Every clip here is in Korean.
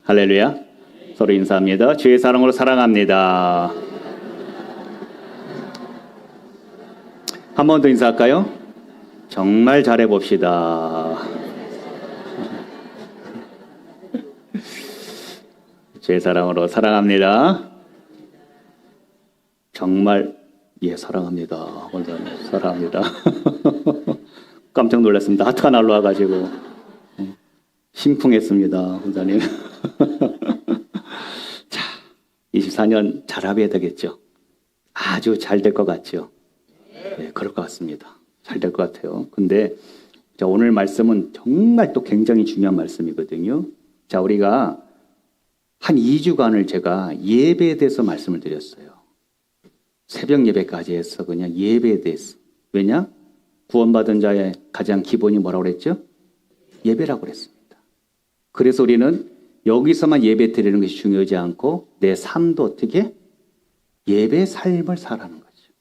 할렐루야. 서로 인사합니다. 주의 사랑으로 사랑합니다. 한 번 더 인사할까요? 정말 잘해봅시다. 주의 사랑으로 사랑합니다. 정말 사랑합니다. 원장님 사랑합니다. 깜짝 놀랐습니다. 하트가 날라와가지고 심쿵했습니다. 원장님. 자, 24년 잘하게 되겠죠. 아주 잘 될 것 같죠. 네, 그럴 것 같습니다. 잘 될 것 같아요. 근데 자, 오늘 말씀은 정말 또 굉장히 중요한 말씀이거든요. 자, 우리가 한 2주간을 제가 예배에 대해서 말씀을 드렸어요. 새벽 예배까지 해서 그냥 예배에 대해서. 왜냐? 구원받은 자의 가장 기본이 뭐라고 그랬죠? 예배라고 그랬습니다. 그래서 우리는 여기서만 예배 드리는 것이 중요하지 않고 내 삶도 어떻게? 예배 삶을 살아가는 거죠.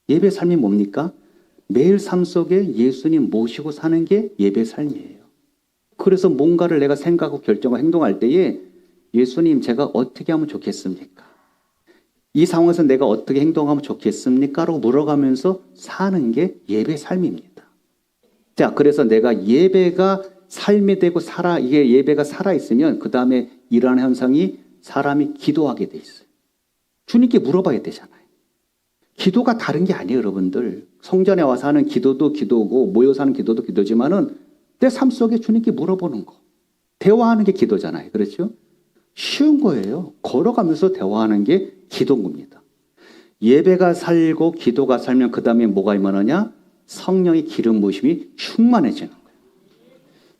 예배 삶이 뭡니까? 매일 삶 속에 예수님 모시고 사는 게 예배 삶이에요. 그래서 뭔가를 내가 생각하고 결정하고 행동할 때에 예수님 제가 어떻게 하면 좋겠습니까? 이 상황에서 내가 어떻게 행동하면 좋겠습니까? 라고 물어가면서 사는 게 예배 삶입니다. 자, 그래서 내가 예배가 삶이 되고 이게 예배가 살아있으면 그 다음에 일어나는 현상이 사람이 기도하게 돼 있어요. 주님께 물어봐야 되잖아요. 기도가 다른 게 아니에요, 여러분들. 성전에 와서 하는 기도도 기도고 모여서 하는 기도도 기도지만은 내 삶 속에 주님께 물어보는 거. 대화하는 게 기도잖아요. 그렇죠? 쉬운 거예요. 걸어가면서 대화하는 게 기도인 겁니다. 예배가 살고 기도가 살면 그 다음에 뭐가 임하느냐? 성령의 기름 부으심이 충만해지는 거예요.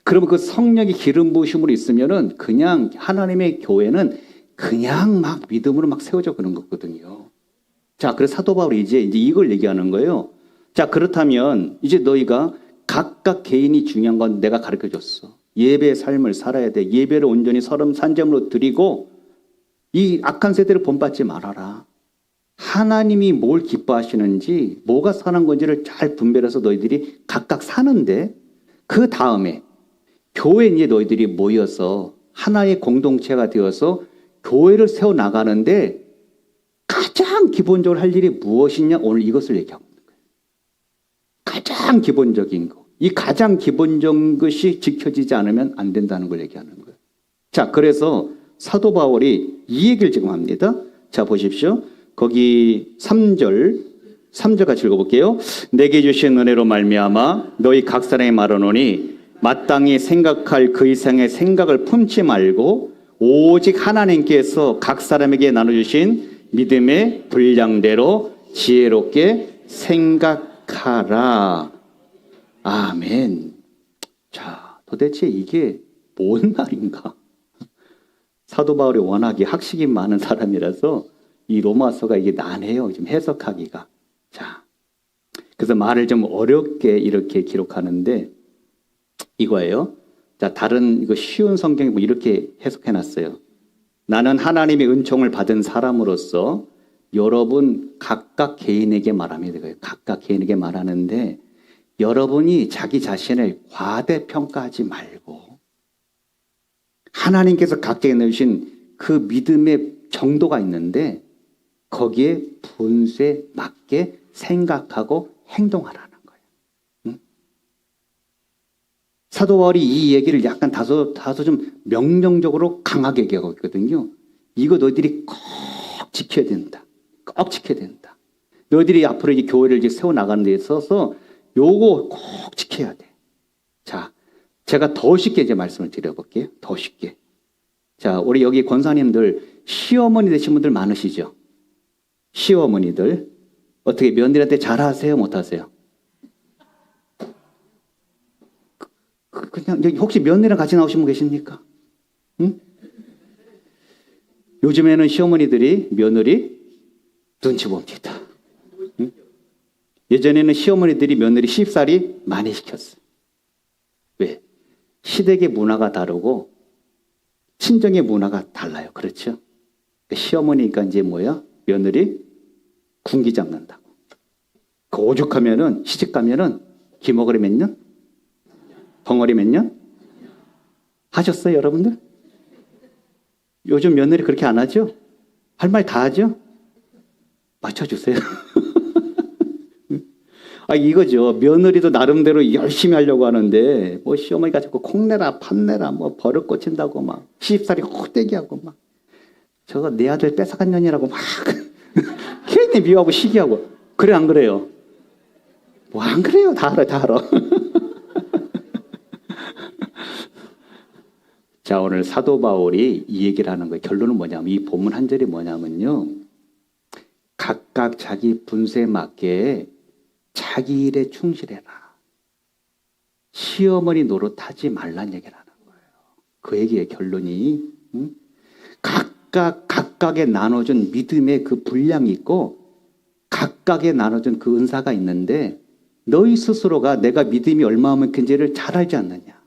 그러면 그 성령의 기름 부으심으로 있으면은 그냥 하나님의 교회는 그냥 막 믿음으로 막 세워져 그런 거거든요. 자, 그래서 사도 바울이 이제 이걸 얘기하는 거예요. 자, 그렇다면 이제 너희가 각각 개인이 중요한 건 내가 가르쳐 줬어. 예배의 삶을 살아야 돼. 예배를 온전히 산점으로 드리고 이 악한 세대를 본받지 말아라. 하나님이 뭘 기뻐하시는지 뭐가 선한 건지를 잘 분별해서 너희들이 각각 사는데 그 다음에 교회에 이제 너희들이 모여서 하나의 공동체가 되어서 교회를 세워나가는데 가장 기본적으로 할 일이 무엇이냐? 오늘 이것을 얘기하고 있는 거예요. 가장 기본적인 거. 이 가장 기본적인 것이 지켜지지 않으면 안 된다는 걸 얘기하는 거예요. 자, 그래서 사도 바울이 이 얘기를 지금 합니다. 자, 보십시오. 거기 3절 같이 읽어볼게요. 내게 주신 은혜로 말미암아 너희 각 사람이 말하노니 마땅히 생각할 그 이상의 생각을 품지 말고 오직 하나님께서 각 사람에게 나눠주신 믿음의 분량대로 지혜롭게 생각하라. 아멘. 자, 도대체 이게 뭔 말인가? 사도 바울이 워낙에 학식이 많은 사람이라서 이 로마서가 이게 난해요. 좀 해석하기가. 자, 그래서 말을 좀 어렵게 이렇게 기록하는데 이거예요. 자, 다른 이거 쉬운 성경에 뭐 이렇게 해석해 놨어요. 나는 하나님의 은총을 받은 사람으로서 여러분 각각 개인에게 말하면 되고요. 각각 개인에게 말하는데 여러분이 자기 자신을 과대평가하지 말고 하나님께서 각자에게 내주신 그 믿음의 정도가 있는데 거기에 분수에 맞게 생각하고 행동하라는 거예요. 응? 사도 바울이 이 얘기를 약간 다소 좀 명령적으로 강하게 얘기하고 있거든요. 이거 너희들이 꼭 지켜야 된다. 꼭 지켜야 된다. 너희들이 앞으로 이 교회를 이제 세워나가는 데 있어서 요거 꼭 지켜야 돼. 자, 제가 더 쉽게 이제 말씀을 드려볼게요. 더 쉽게. 자, 우리 여기 권사님들 시어머니 되신 분들 많으시죠? 시어머니들. 어떻게 며느리한테 잘하세요? 못하세요? 그냥 혹시 며느리랑 같이 나오신 분 계십니까? 응? 요즘에는 시어머니들이 며느리 눈치 봅니다. 응? 예전에는 시어머니들이 며느리 시집살이 많이 시켰어요. 왜? 시댁의 문화가 다르고 친정의 문화가 달라요. 그렇죠? 시어머니가 이제 뭐야? 며느리 군기 잡는다고. 그 오죽하면은 시집 가면은 기머거리 몇 년? 벙어리 몇 년? 하셨어요, 여러분들? 요즘 며느리 그렇게 안 하죠? 할 말 다 하죠? 맞춰주세요. 이거죠. 며느리도 나름대로 열심히 하려고 하는데, 뭐, 시어머니가 자꾸 콩내라, 팥내라, 뭐, 버릇 고친다고 막, 시집살이 호되기하고 막, 저거 내 아들 뺏어간 년이라고 막, 괜히 미워하고 시기하고. 그래, 안 그래요? 뭐, 안 그래요. 다 알아, 다 알아. 자, 오늘 사도 바울이 이 얘기를 하는 거예요. 결론은 뭐냐면, 이 본문 한 절이 뭐냐면요. 각각 자기 분수에 맞게 자기 일에 충실해라. 시어머니 노릇하지 말란 얘기를 하는 거예요. 그 얘기의 결론이. 각각에 나눠준 믿음의 그 분량이 있고 각각에 나눠준 그 은사가 있는데 너희 스스로가 내가 믿음이 얼마만큼인지를 잘 알지 않느냐.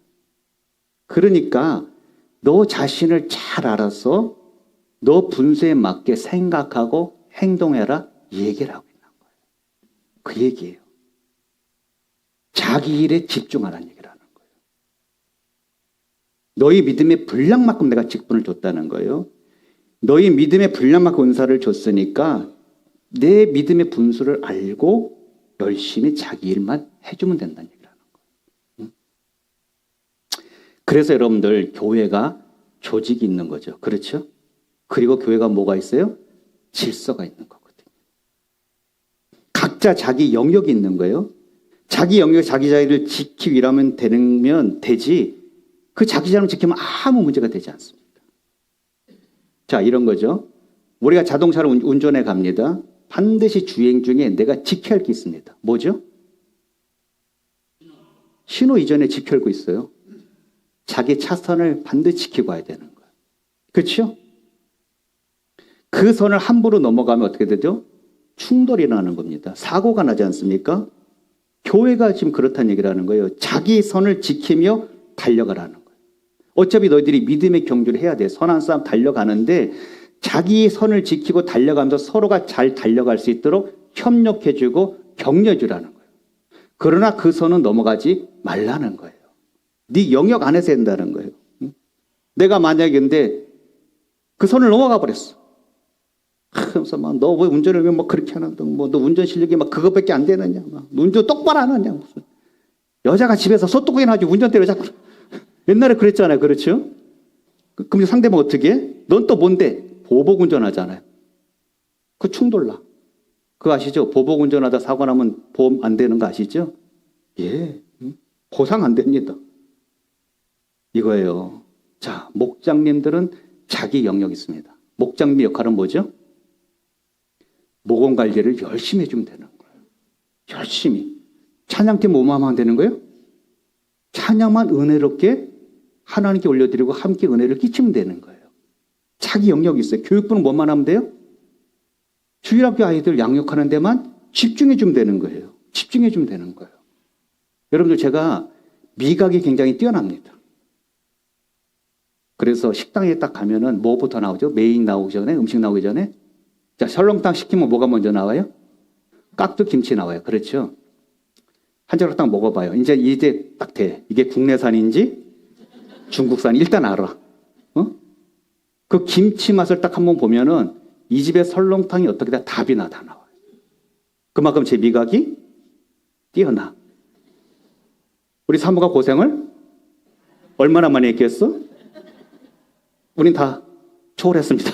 그러니까 너 자신을 잘 알아서 너 분수에 맞게 생각하고 행동해라 이 얘기를 하고 있는 거예요. 그 얘기예요. 자기 일에 집중하라는 얘기를 하는 거예요. 너희 믿음의 분량만큼 내가 직분을 줬다는 거예요. 너희 믿음의 분량만큼 은사를 줬으니까 내 믿음의 분수를 알고 열심히 자기 일만 해주면 된다는 얘기를 하는 거예요. 그래서 여러분들 교회가 조직이 있는 거죠. 그렇죠? 그리고 교회가 뭐가 있어요? 질서가 있는 거거든요. 각자 자기 영역이 있는 거예요. 자기 영역, 자기 자리를 지키기 위하면 되지 그 자기 자리를 지키면 아무 문제가 되지 않습니다. 자, 이런 거죠. 우리가 자동차를 운전해 갑니다. 반드시 주행 중에 내가 지켜야 할 게 있습니다. 뭐죠? 신호 이전에 지켜야 할 거 있어요. 자기 차선을 반드시 지키고 와야 되는 거예요. 그렇죠? 그 선을 함부로 넘어가면 어떻게 되죠? 충돌이 나는 겁니다. 사고가 나지 않습니까? 교회가 지금 그렇다는 얘기를 하는 거예요. 자기 선을 지키며 달려가라는 거예요. 어차피 너희들이 믿음의 경주를 해야 돼. 선한 싸움 달려가는데 자기 선을 지키고 달려가면서 서로가 잘 달려갈 수 있도록 협력해주고 격려해주라는 거예요. 그러나 그 선은 넘어가지 말라는 거예요. 네 영역 안에서 한다는 거예요. 내가 만약에 근데 그 선을 넘어가 버렸어. 그래서 막 너 왜 운전을 왜 막 그렇게 하는데 뭐 너 운전 실력이 막 그것밖에 안 되느냐 막 운전 똑바로 안 하냐 무슨 여자가 집에서 소뚜껑이나 하지 운전대로 자꾸 옛날에 그랬잖아요. 그렇죠? 그럼 상대방 어떻게 해? 넌 또 뭔데? 보복 운전하잖아요. 그 충돌나. 그거 아시죠? 보복 운전하다 사고 나면 보험 안 되는 거 아시죠? 예. 보상 안 됩니다. 이거예요. 자, 목장님들은 자기 영역이 있습니다. 목장님 역할은 뭐죠? 모공 관리를 열심히 해주면 되는 거예요. 열심히. 찬양팀 뭐만 하면 되는 거예요? 찬양만 은혜롭게 하나님께 올려드리고 함께 은혜를 끼치면 되는 거예요. 자기 영역이 있어요. 교육부는 뭐만 하면 돼요? 주일학교 아이들 양육하는 데만 집중해주면 되는 거예요. 집중해주면 되는 거예요. 여러분들 제가 미각이 굉장히 뛰어납니다. 그래서 식당에 딱 가면은 뭐부터 나오죠? 메인 나오기 전에, 음식 나오기 전에. 자, 설렁탕 시키면 뭐가 먼저 나와요? 깍두 김치 나와요. 그렇죠? 한 젓가락 딱 먹어봐요. 이제 딱 돼. 이게 국내산인지 중국산 일단 알아. 그 김치 맛을 딱 한번 보면은 이 집의 설렁탕이 어떻게 다 답이 다 나와요. 그만큼 제 미각이 뛰어나. 우리 사모가 고생을 얼마나 많이 했겠어? 우린 다 초월했습니다.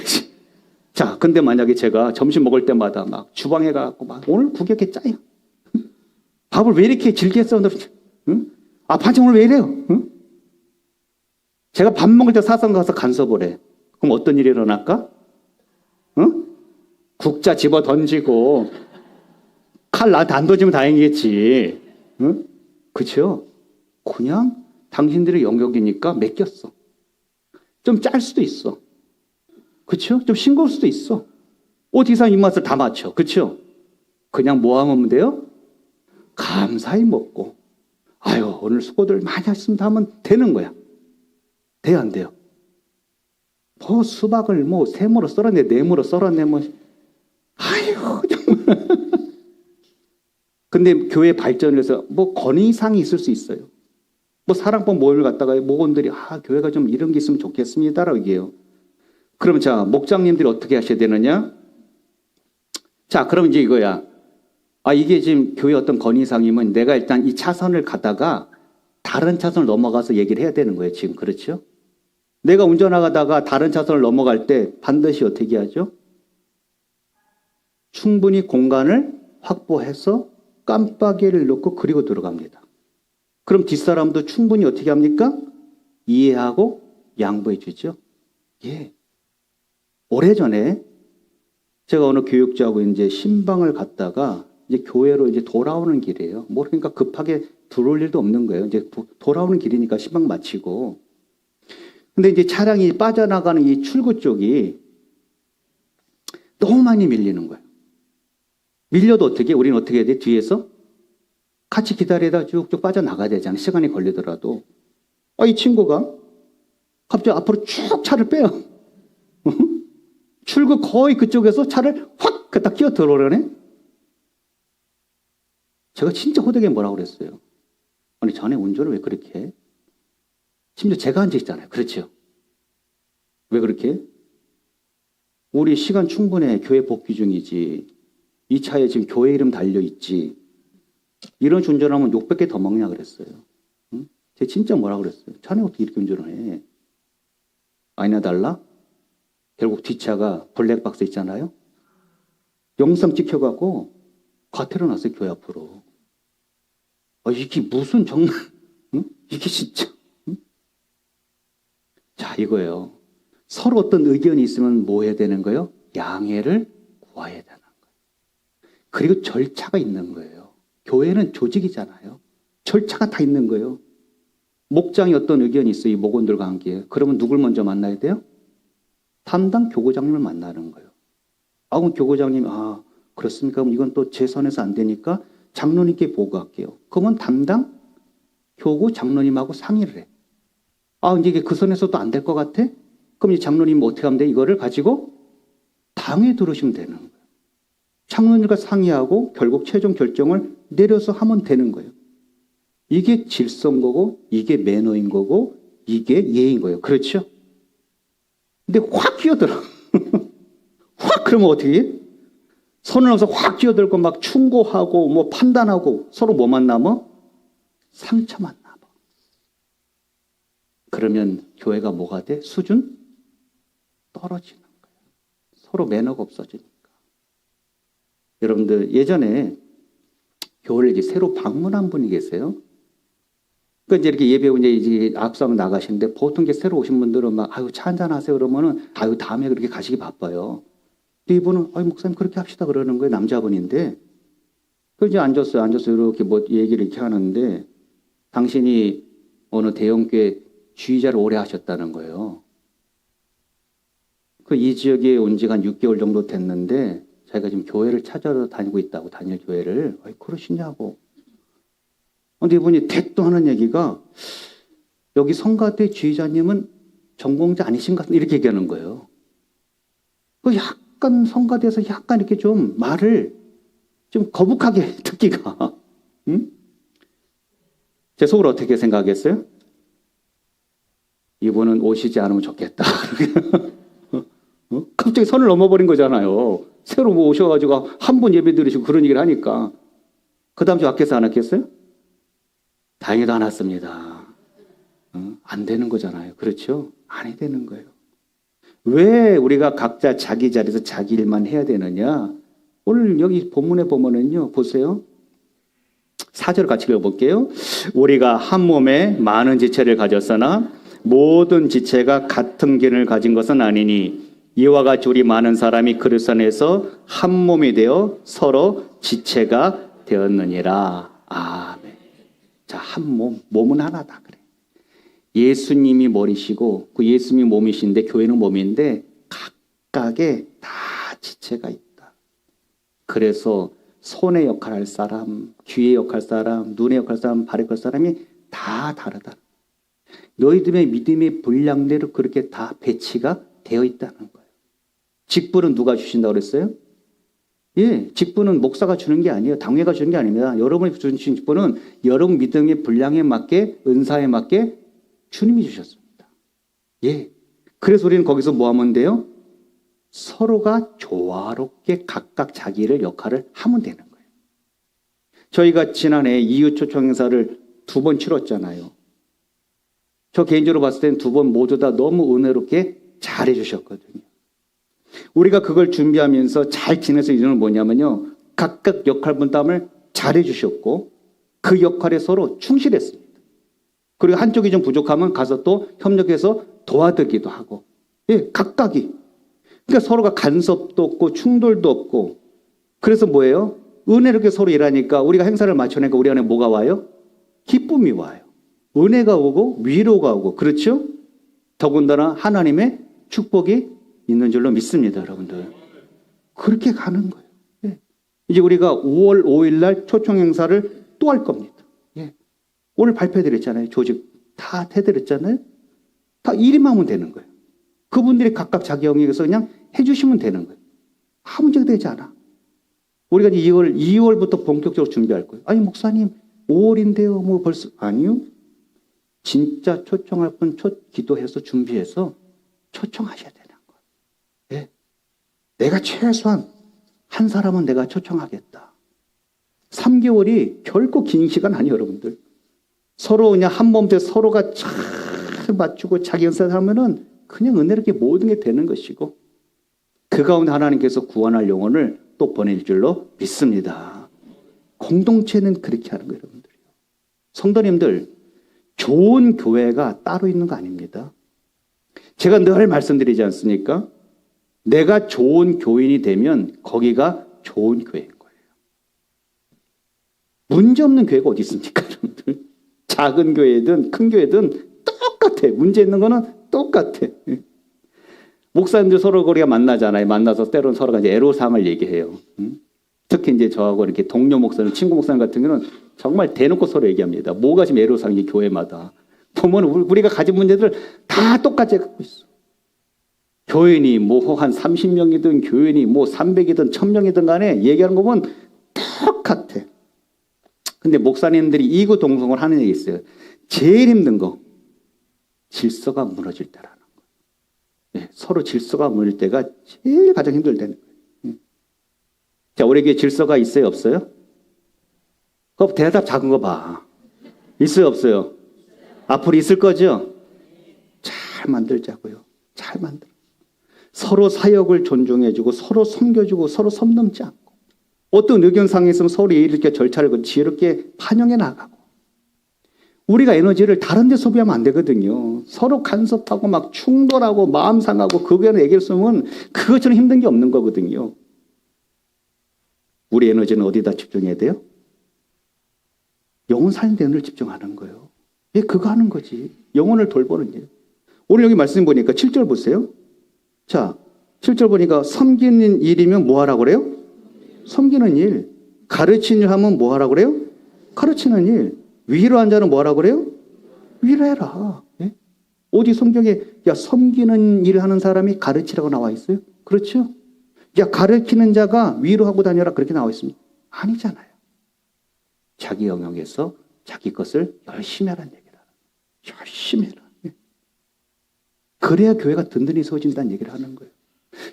자, 근데 만약에 제가 점심 먹을 때마다 막 주방에 가고 막 오늘 국이 이렇게 짜요. 밥을 왜 이렇게 질게 써? 응? 아, 반찬 오늘 왜 이래요? 응? 제가 밥 먹을 때 사선 가서 간섭을 해. 그럼 어떤 일이 일어날까? 응? 국자 집어 던지고 칼 나한테 안 던지면 다행이겠지. 응? 그렇죠? 그냥 당신들의 영역이니까 맡겼어. 좀 짤 수도 있어. 그렇죠? 좀 싱거울 수도 있어. 어디서 입맛을 다 맞춰. 그렇죠? 그냥 뭐 하면 돼요? 감사히 먹고 아유 오늘 수고들 많이 하셨습니다 하면 되는 거야. 돼요 안 돼요? 뭐 수박을 뭐 셈으로 썰었네 네모로 썰었네 뭐 아유 정말. 근데 교회 발전을 해서 뭐 건의사항이 있을 수 있어요. 뭐 사랑법 모임을 갖다가 목원들이 교회가 좀 이런 게 있으면 좋겠습니다라고 얘기해요. 그럼 자, 목장님들이 어떻게 하셔야 되느냐? 자, 그럼 이제 이거야. 이게 지금 교회 어떤 건의사항이면 내가 일단 이 차선을 가다가 다른 차선을 넘어가서 얘기를 해야 되는 거예요. 지금 그렇죠? 내가 운전하다가 다른 차선을 넘어갈 때 반드시 어떻게 하죠? 충분히 공간을 확보해서 깜빡이를 넣고 그리고 들어갑니다. 그럼 뒷사람도 충분히 어떻게 합니까? 이해하고 양보해 주죠. 예. 오래전에 제가 어느 교육자하고 이제 신방을 갔다가 이제 교회로 이제 돌아오는 길이에요. 뭐 그러니까 급하게 들어올 일도 없는 거예요. 이제 돌아오는 길이니까 신방 마치고. 근데 이제 차량이 빠져나가는 이 출구 쪽이 너무 많이 밀리는 거예요. 밀려도 어떻게? 우리는 어떻게 해야 돼? 뒤에서 같이 기다리다가 쭉쭉 빠져나가야 되잖아요. 시간이 걸리더라도. 이 친구가 갑자기 앞으로 쭉 차를 빼요. 출구 거의 그쪽에서 차를 확 갖다 끼어 들어오려네. 제가 진짜 호되게 뭐라고 그랬어요. 아니 자네 운전을 왜 그렇게 해? 심지어 제가 앉아 있잖아요. 그렇죠? 왜 그렇게 해? 우리 시간 충분해. 교회 복귀 중이지. 이 차에 지금 교회 이름 달려있지. 이런 운전하면 욕 100개 더 먹냐 그랬어요. 응? 제가 진짜 뭐라고 그랬어요. 자네 어떻게 이렇게 운전을 해? 아니나 달라? 결국 뒷차가 블랙박스 있잖아요. 영상 찍혀갖고 과태료 났어요. 교회 앞으로. 이게 무슨 정말 응? 이게 진짜 응? 자 이거예요. 서로 어떤 의견이 있으면 뭐 해야 되는 거예요? 양해를 구해야 되는 거예요. 그리고 절차가 있는 거예요. 교회는 조직이잖아요. 절차가 다 있는 거예요. 목장이 어떤 의견이 있어요. 이 목원들과 함께. 그러면 누굴 먼저 만나야 돼요? 담당 교구장님을 만나는 거예요. 그럼 교구장님이 그렇습니까? 그럼 이건 또 제 선에서 안 되니까 장로님께 보고할게요. 그러면 담당 교구 장로님하고 상의를 해. 이제 이게 그 선에서도 안 될 것 같아? 그럼 이 장로님 어떻게 하면 돼? 이거를 가지고 당에 들으시면 되는 거예요. 장로님과 상의하고 결국 최종 결정을 내려서 하면 되는 거예요. 이게 질서인 거고 이게 매너인 거고 이게 예인 거예요. 그렇죠? 근데 확 끼어들어. 확 그러면 어떻게 해? 선을 넘어서 확 끼어들고 막 충고하고 뭐 판단하고 서로 뭐만 남아? 상처만 남아. 그러면 교회가 뭐가 돼? 수준? 떨어지는 거예요. 서로 매너가 없어지니까. 여러분들 예전에 교회를 이제 새로 방문한 분이 계세요. 그 이제 이렇게 예배 이제 악수하고 나가시는데 보통 이제 새로 오신 분들은 막 차 한잔 하세요 그러면은 다음에 그렇게 가시기 바빠요. 근데 이분은 목사님 그렇게 합시다 그러는 거예요. 남자분인데. 그 이제 앉았어요. 이렇게 뭐 얘기를 이렇게 하는데 당신이 어느 대형교회 주의자를 오래 하셨다는 거예요. 그 이 지역에 온 지가 한 6개월 정도 됐는데 자기가 지금 교회를 찾아서 다니고 있다고 다닐 교회를. 그러시냐고. 근데 이분이 대또 하는 얘기가 여기 성가대 주의자님은 전공자 아니신 것 같은 이렇게 얘기하는 거예요. 그 약간 성가대에서 약간 이렇게 좀 말을 좀 거북하게 듣기가. 응? 제 속으로 어떻게 생각했어요? 이분은 오시지 않으면 좋겠다. 갑자기 선을 넘어버린 거잖아요. 새로 뭐 오셔가지고 한 분 예배 드리시고 그런 얘기를 하니까. 그 다음 주 밖에서 안 했겠어요? 다행히도 안 왔습니다. 안 되는 거잖아요. 그렇죠? 안 해야 되는 거예요. 왜 우리가 각자 자기 자리에서 자기 일만 해야 되느냐? 오늘 여기 본문에 보면은요, 보세요. 4절 같이 읽어볼게요. 우리가 한 몸에 많은 지체를 가졌으나 모든 지체가 같은 기능을 가진 것은 아니니 이와 같이 우리 많은 사람이 그리스도 안에서 한 몸이 되어 서로 지체가 되었느니라. 아멘. 자, 한 몸은 하나다 그래. 예수님이 머리시고 그 예수님이 몸이신데 교회는 몸인데 각각의 다 지체가 있다. 그래서 손의 역할을 할 사람, 귀의 역할을 할 사람, 눈의 역할을 할 사람, 발의 역할을 할 사람이 다 다르다. 너희들의 믿음의 분량대로 그렇게 다 배치가 되어 있다는 거예요. 직분은 누가 주신다고 그랬어요? 예, 직분은 목사가 주는 게 아니에요. 당회가 주는 게 아닙니다. 여러분이 주신 직분은 여러분 믿음의 분량에 맞게 은사에 맞게 주님이 주셨습니다. 예. 그래서 우리는 거기서 뭐 하면 돼요? 서로가 조화롭게 각각 자기를 역할을 하면 되는 거예요. 저희가 지난해 이웃 초청 행사를 2번 치렀잖아요. 저 개인적으로 봤을 때는 2번 모두 다 너무 은혜롭게 잘해 주셨거든요. 우리가 그걸 준비하면서 잘 지내서 이유는 뭐냐면요. 각각 역할 분담을 잘해 주셨고 그 역할에 서로 충실했습니다. 그리고 한쪽이 좀 부족하면 가서 또 협력해서 도와드리기도 하고. 예, 각각이. 그러니까 서로가 간섭도 없고 충돌도 없고. 그래서 뭐예요? 은혜롭게 서로 일하니까 우리가 행사를 마쳐내니까 우리 안에 뭐가 와요? 기쁨이 와요. 은혜가 오고 위로가 오고. 그렇죠? 더군다나 하나님의 축복이 있는 줄로 믿습니다, 여러분들. 그렇게 가는 거예요. 예. 이제 우리가 5월 5일 날 초청 행사를 또 할 겁니다. 예. 오늘 발표해드렸잖아요. 조직 다 해드렸잖아요. 다 일이만 하면 되는 거예요. 그분들이 각각 자기 영역에서 그냥 해주시면 되는 거예요. 아무 문제가 되지 않아. 우리가 이제 2월부터 본격적으로 준비할 거예요. 아니, 목사님, 5월인데요. 뭐 벌써. 아니요. 진짜 초청할 분 기도해서 준비해서 초청하셔야 되는 거예요. 예. 내가 최소한 한 사람은 내가 초청하겠다. 3개월이 결코 긴 시간 아니에요, 여러분들. 서로 그냥 한 몸에 서로가 잘 맞추고 자기 연습을 하면은 그냥 은혜롭게 모든 게 되는 것이고 그 가운데 하나님께서 구원할 영혼을 또 보낼 줄로 믿습니다. 공동체는 그렇게 하는 거예요, 여러분들. 성도님들, 좋은 교회가 따로 있는 거 아닙니다. 제가 늘 말씀드리지 않습니까? 내가 좋은 교인이 되면 거기가 좋은 교회인 거예요. 문제없는 교회가 어디 있습니까, 여러분들? 작은 교회든 큰 교회든 똑같아. 문제 있는 거는 똑같아. 목사님들 서로 우리가 만나잖아요. 만나서 때로는 서로가 이제 애로사항을 얘기해요. 특히 이제 저하고 이렇게 동료 목사님, 친구 목사님 같은 경우는 정말 대놓고 서로 얘기합니다. 뭐가 지금 애로사항이 교회마다. 보면 우리가 가진 문제들 다 똑같이 갖고 있어. 교인이 뭐 한 30명이든 교인이 뭐 300이든 1000명이든 간에 얘기하는 거 보면 똑같아. 근데 목사님들이 이구동성을 하는 얘기 있어요. 제일 힘든 거 질서가 무너질 때라는 거. 네, 서로 질서가 무너질 때가 제일 가장 힘들 때는 거예요. 자, 우리 교회 질서가 있어요, 없어요? 그 대답 작은 거 봐. 있어요, 없어요? 앞으로 있을 거죠? 잘 만들자고요. 잘 만들어. 서로 사역을 존중해주고 서로 섬겨주고 서로 섬 넘지 않고 어떤 의견상이 있으면 서로 이렇게 절차를 지혜롭게 반영해 나가고 우리가 에너지를 다른 데 소비하면 안 되거든요. 서로 간섭하고 막 충돌하고 마음 상하고 그거에 얘기를 쓰면 그것처럼 힘든 게 없는 거거든요. 우리 에너지는 어디다 집중해야 돼요? 영혼 살리는 데 에너지를 집중하는 거예요. 예, 그거 하는 거지. 영혼을 돌보는 일. 오늘 여기 말씀 보니까 7절 보세요. 자, 7절 보니까 섬기는 일이면 뭐 하라고 그래요? 섬기는 일. 가르치는 일 하면 뭐 하라고 그래요? 가르치는 일. 위로한 자는 뭐 하라고 그래요? 위로해라. 예? 어디 성경에 야 섬기는 일을 하는 사람이 가르치라고 나와 있어요? 그렇죠? 야 가르치는 자가 위로하고 다녀라 그렇게 나와 있습니다. 아니잖아요. 자기 영역에서 자기 것을 열심히 하라는 얘기를 하는 거예요. 열심히 해라. 예? 그래야 교회가 든든히 세워진다는 얘기를 하는 거예요.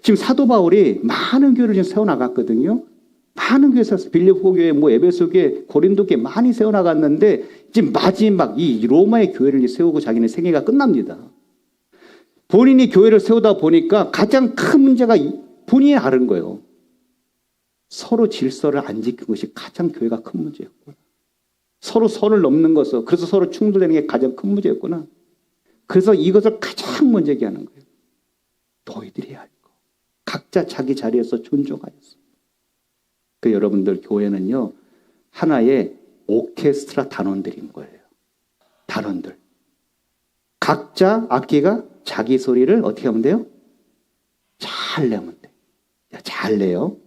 지금 사도 바울이 많은 교회를 지금 세워나갔거든요. 많은 교회 세웠어요. 빌립보 교회, 뭐 에베소 교회, 고린도 교회 많이 세워나갔는데 지금 마지막 이 로마의 교회를 세우고 자기는 생애가 끝납니다. 본인이 교회를 세우다 보니까 가장 큰 문제가 본인이 아는 거예요. 서로 질서를 안 지킨 것이 가장 교회가 큰 문제였구나. 서로 선을 넘는 것을 그래서 서로 충돌되는 게 가장 큰 문제였구나. 그래서 이것을 가장 먼저 얘기하는 거예요. 너희들이 해야 할 거. 각자 자기 자리에서 존중하였어. 그 여러분들 교회는요. 하나의 오케스트라 단원들인 거예요. 단원들. 각자 악기가 자기 소리를 어떻게 하면 돼요? 잘 내면 돼. 잘 내요.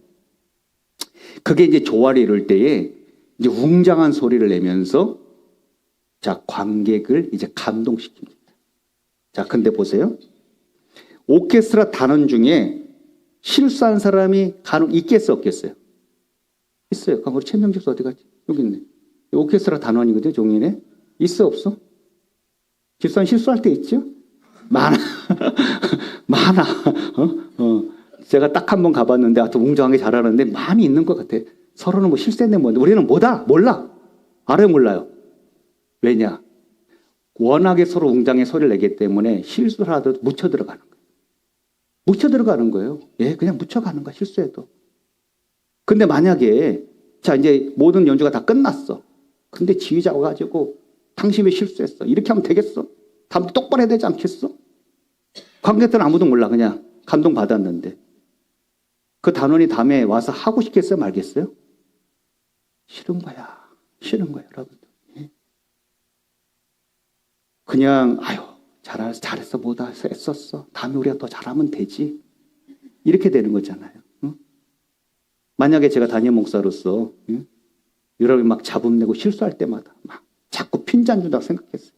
그게 이제 조화를 이룰 때에 이제 웅장한 소리를 내면서 자, 관객을 이제 감동시킵니다. 자, 근데 보세요. 오케스트라 단원 중에 실수한 사람이 간혹 있겠어, 없겠어요? 있어요. 그럼 우리 최명집 어디 갔지? 여기 있네. 오케스트라 단원이거든요, 종이네. 있어, 없어? 집사람 실수할 때 있죠? 많아. 많아. 제가 딱 한 번 가봤는데 하여튼 웅장하게 잘하는데 마음이 있는 것 같아. 서로는 뭐 실세인데 뭔데. 우리는 뭐다? 몰라. 알아요, 몰라요? 왜냐? 워낙에 서로 웅장하게 소리를 내기 때문에 실수를 하더라도 묻혀 들어가는 거예요. 묻혀 들어가는 거예요. 예, 그냥 묻혀가는 거야, 실수해도. 근데 만약에, 자, 이제 모든 연주가 다 끝났어. 근데 지휘자가 가지고 당신 왜 실수했어? 이렇게 하면 되겠어? 다음부터 똑바로 해야 되지 않겠어? 관객들은 아무도 몰라. 그냥 감동받았는데. 그 단원이 다음에 와서 하고 싶겠어요? 말겠어요? 싫은 거야. 싫은 거야, 여러분들. 그냥, 아유, 잘했어, 뭐다 했었어. 다음에 우리가 더 잘하면 되지. 이렇게 되는 거잖아요. 응? 만약에 제가 담임 목사로서, 응? 여러분이 막 잡음내고 실수할 때마다 막 자꾸 핀잔 준다고 생각했어요.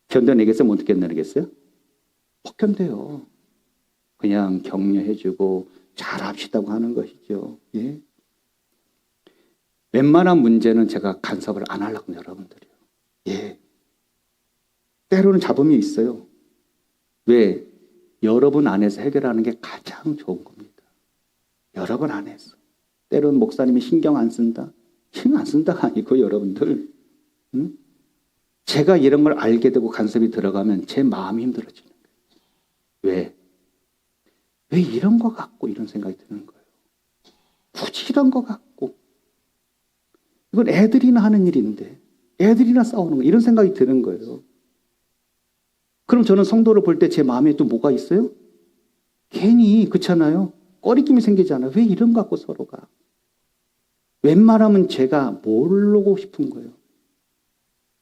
견뎌내겠어요? 못 견뎌내겠어요? 못 견뎌요. 그냥 격려해주고 잘합시다고 하는 것이죠. 예? 웬만한 문제는 제가 간섭을 안 하려고 합니다, 여러분들이요. 예. 때로는 잡음이 있어요. 왜? 여러분 안에서 해결하는 게 가장 좋은 겁니다. 여러분 안에서. 때로는 목사님이 신경 안 쓴다? 신경 안 쓴다가 아니고 여러분들. 응? 제가 이런 걸 알게 되고 간섭이 들어가면 제 마음이 힘들어지는 거예요. 왜? 왜 이런 거 같고 이런 생각이 드는 거예요. 굳이 이런 거 같고. 이건 애들이나 하는 일인데 애들이나 싸우는 거 이런 생각이 드는 거예요. 그럼 저는 성도를 볼 때 제 마음에 또 뭐가 있어요? 괜히 그렇잖아요. 꺼리낌이 생기잖아요. 왜 이런 거 갖고 서로가. 웬만하면 제가 모르고 싶은 거예요.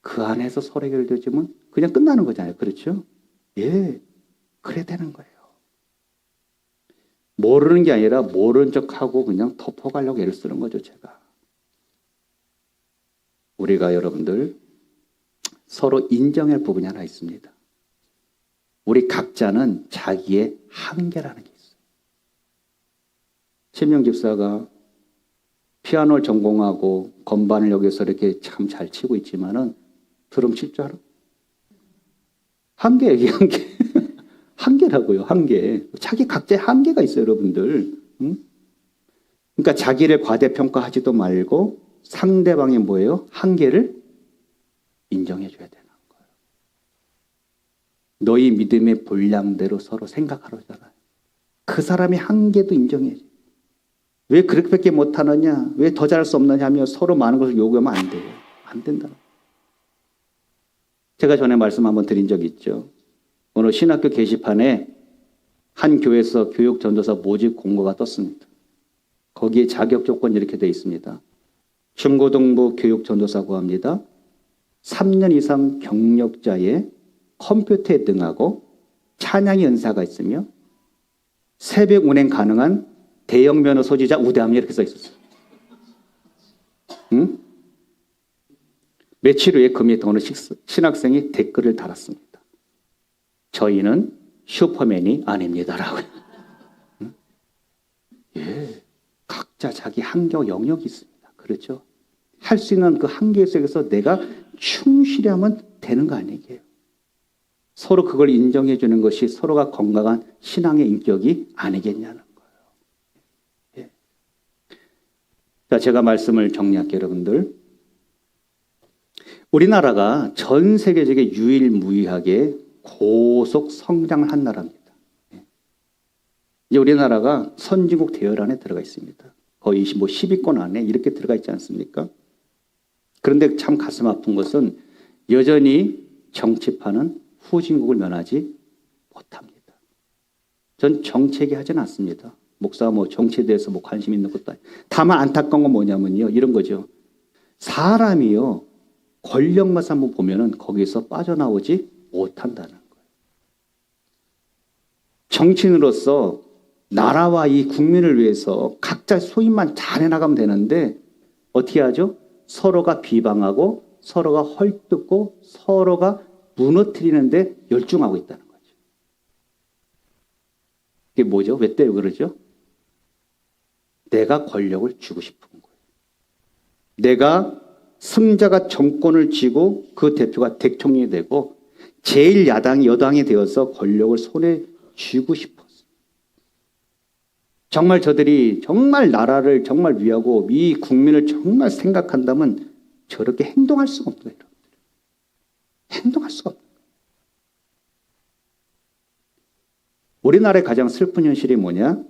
그 안에서 서로 해결되지면 그냥 끝나는 거잖아요. 그렇죠? 예, 그래야 되는 거예요. 모르는 게 아니라 모르는 척하고 그냥 덮어가려고 애를 쓰는 거죠. 제가. 우리가 여러분들 서로 인정할 부분이 하나 있습니다. 우리 각자는 자기의 한계라는 게 있어요. 최명 집사가 피아노를 전공하고 건반을 여기서 이렇게 참 잘 치고 있지만은 드럼 칠 줄 알아? 한계 얘기 한계. 한계라고요. 한계. 자기 각자의 한계가 있어요, 여러분들. 응? 그러니까 자기를 과대평가하지도 말고 상대방의 뭐예요? 한계를 인정해 줘야 되는 거예요. 너희 믿음의 분량대로 서로 생각하라잖아요. 그 사람의 한계도 인정해 줘. 왜 그렇게밖에 못하느냐? 왜 더 잘할 수 없느냐 하며 서로 많은 것을 요구하면 안 돼요. 안 된다. 제가 전에 말씀 한번 드린 적이 있죠. 어느 신학교 게시판에 한 교회에서 교육 전도사 모집 공고가 떴습니다. 거기에 자격 조건이 이렇게 되어 있습니다. 중고등부 교육 전도사 구합니다. 3년 이상 경력자의 컴퓨터에 등하고 찬양의 은사가 있으며 새벽 운행 가능한 대형 면허 소지자 우대합니다. 이렇게 써 있었어요. 응? 며칠 후에 그 밑에 어느 신학생이 댓글을 달았습니다. 저희는 슈퍼맨이 아닙니다라고요. 응? 예, 각자 자기 한계와 영역이 있습니다. 그렇죠? 할 수 있는 그 한계 속에서 내가 충실히 하면 되는 거 아니에요. 서로 그걸 인정해 주는 것이 서로가 건강한 신앙의 인격이 아니겠냐는 거예요. 예. 자, 제가 말씀을 정리할게요, 여러분들. 우리나라가 전 세계적인 유일무이하게 고속 성장을 한 나라입니다. 이제 우리나라가 선진국 대열 안에 들어가 있습니다. 거의 10위권 안에 이렇게 들어가 있지 않습니까? 그런데 참 가슴 아픈 것은 여전히 정치파는 후진국을 면하지 못합니다. 전 정치 얘기하지는 않습니다. 목사가 뭐 정치에 대해서 뭐 관심 있는 것도 아니에요. 다만 안타까운 건 뭐냐면요. 이런 거죠. 사람이요. 권력만 한번 보면은 거기서 빠져나오지 못한다는 거예요. 정치인으로서 나라와 이 국민을 위해서 각자 소임만 잘 해나가면 되는데 어떻게 하죠? 서로가 비방하고 서로가 헐뜯고 서로가 무너뜨리는데 열중하고 있다는 거죠. 이게 뭐죠? 왜 때문에 그러죠? 내가 권력을 쥐고 싶은 거예요. 내가 승자가 정권을 쥐고 그 대표가 대통령이 되고 제1야당이 여당이 되어서 권력을 손에 쥐고 싶었어요. 정말 저들이 정말 나라를 정말 위하고 이 국민을 정말 생각한다면 저렇게 행동할 수가 없어요. 행동할 수가 없어요. 우리나라의 가장 슬픈 현실이 뭐냐?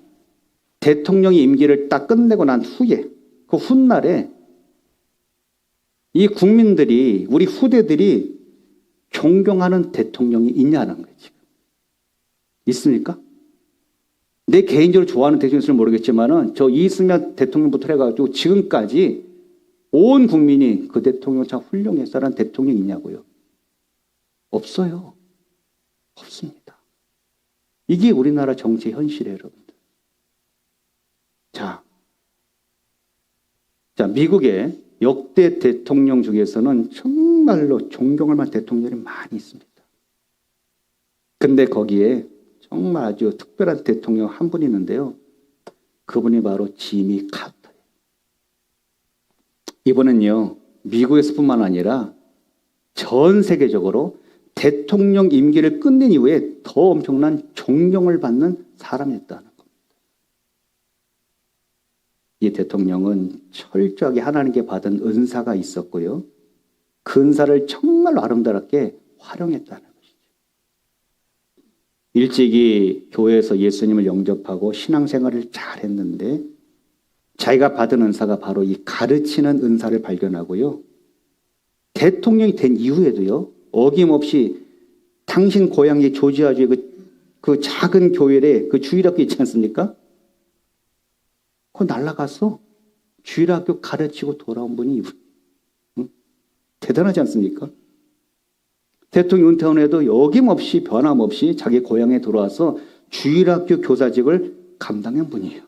대통령이 임기를 딱 끝내고 난 후에 그 훗날에 이 국민들이 우리 후대들이 존경하는 대통령이 있냐는 거예요. 지금. 있습니까? 내 개인적으로 좋아하는 대통령은 모르겠지만은 저 이승만 대통령부터 해가지고 지금까지 온 국민이 그 대통령 참 훌륭했어라는 대통령이 있냐고요. 없어요. 없습니다. 이게 우리나라 정치 현실이에요, 여러분들. 자, 미국의 역대 대통령 중에서는 정말로 존경할 만한 대통령이 많이 있습니다. 근데 거기에 정말 아주 특별한 대통령 한 분이 있는데요. 그분이 바로 지미 카터예요. 이분은요, 미국에서뿐만 아니라 전 세계적으로 대통령 임기를 끝낸 이후에 더 엄청난 존경을 받는 사람이었다는 겁니다. 이 대통령은 철저하게 하나님께 받은 은사가 있었고요. 그 은사를 정말로 아름답게 활용했다는 것이죠. 일찍이 교회에서 예수님을 영접하고 신앙생활을 잘 했는데 자기가 받은 은사가 바로 이 가르치는 은사를 발견하고요. 대통령이 된 이후에도요. 어김없이 당신 고향의 조지아주의 그 작은 교회에 그 주일학교 있지 않습니까? 그거 날아가서 주일학교 가르치고 돌아온 분이 이분. 응? 대단하지 않습니까? 대통령 은퇴한 후에도 어김없이 변함없이 자기 고향에 들어와서 주일학교 교사직을 감당한 분이에요.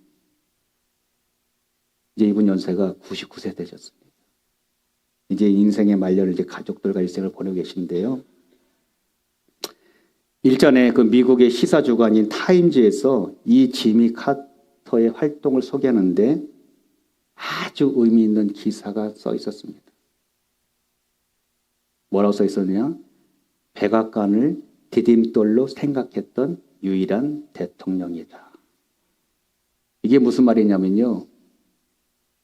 이제 이분 연세가 99세 되셨습니다. 이제 인생의 말년을 이제 가족들과 일생을 보내고 계신데요. 일전에 그 미국의 시사주간인 타임즈에서 이 지미 카터의 활동을 소개하는데 아주 의미 있는 기사가 써 있었습니다. 뭐라고 써 있었냐? 백악관을 디딤돌로 생각했던 유일한 대통령이다. 이게 무슨 말이냐면요.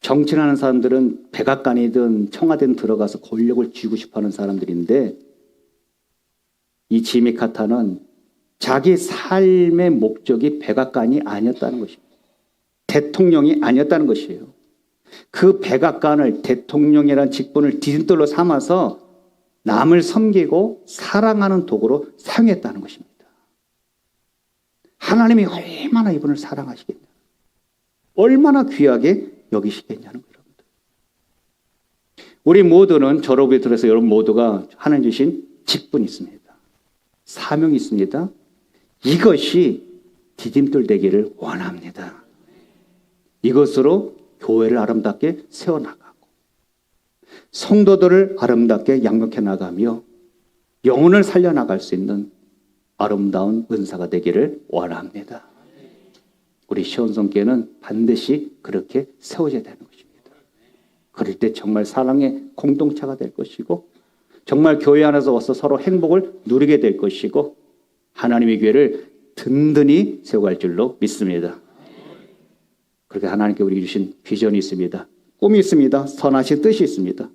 정치를 하는 사람들은 백악관이든 청와대든 들어가서 권력을 쥐고 싶어하는 사람들인데 이 지미 카터는 자기 삶의 목적이 백악관이 아니었다는 것입니다. 대통령이 아니었다는 것이에요. 그 백악관을 대통령이라는 직분을 디딤돌로 삼아서 남을 섬기고 사랑하는 도구로 사용했다는 것입니다. 하나님이 얼마나 이분을 사랑하시겠냐. 얼마나 귀하게 여기시겠냐는 거예요. 우리 모두는 저로부에 들어서 여러분 모두가 하나님 주신 직분이 있습니다. 사명이 있습니다. 이것이 디딤돌 되기를 원합니다. 이것으로 교회를 아름답게 세워나가고 성도들을 아름답게 양육해 나가며 영혼을 살려나갈 수 있는 아름다운 은사가 되기를 원합니다. 우리 시온성교회는 반드시 그렇게 세워져야 되는 것입니다. 그럴 때 정말 사랑의 공동체가 될 것이고 정말 교회 안에서 와서 서로 행복을 누리게 될 것이고 하나님의 교회를 든든히 세워갈 줄로 믿습니다. 그렇게 하나님께 우리에게 주신 비전이 있습니다. 꿈이 있습니다. 선하신 뜻이 있습니다.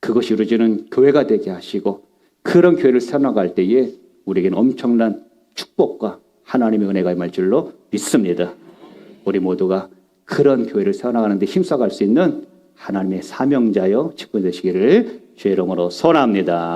그것이 이루어지는 교회가 되게 하시고 그런 교회를 세워나갈 때에 우리에게는 엄청난 축복과 하나님의 은혜가 임할 줄로 믿습니다. 우리 모두가 그런 교회를 세워나가는 데 힘써갈 수 있는 하나님의 사명자여 직분 되시기를 주의 이름으로 소원합니다.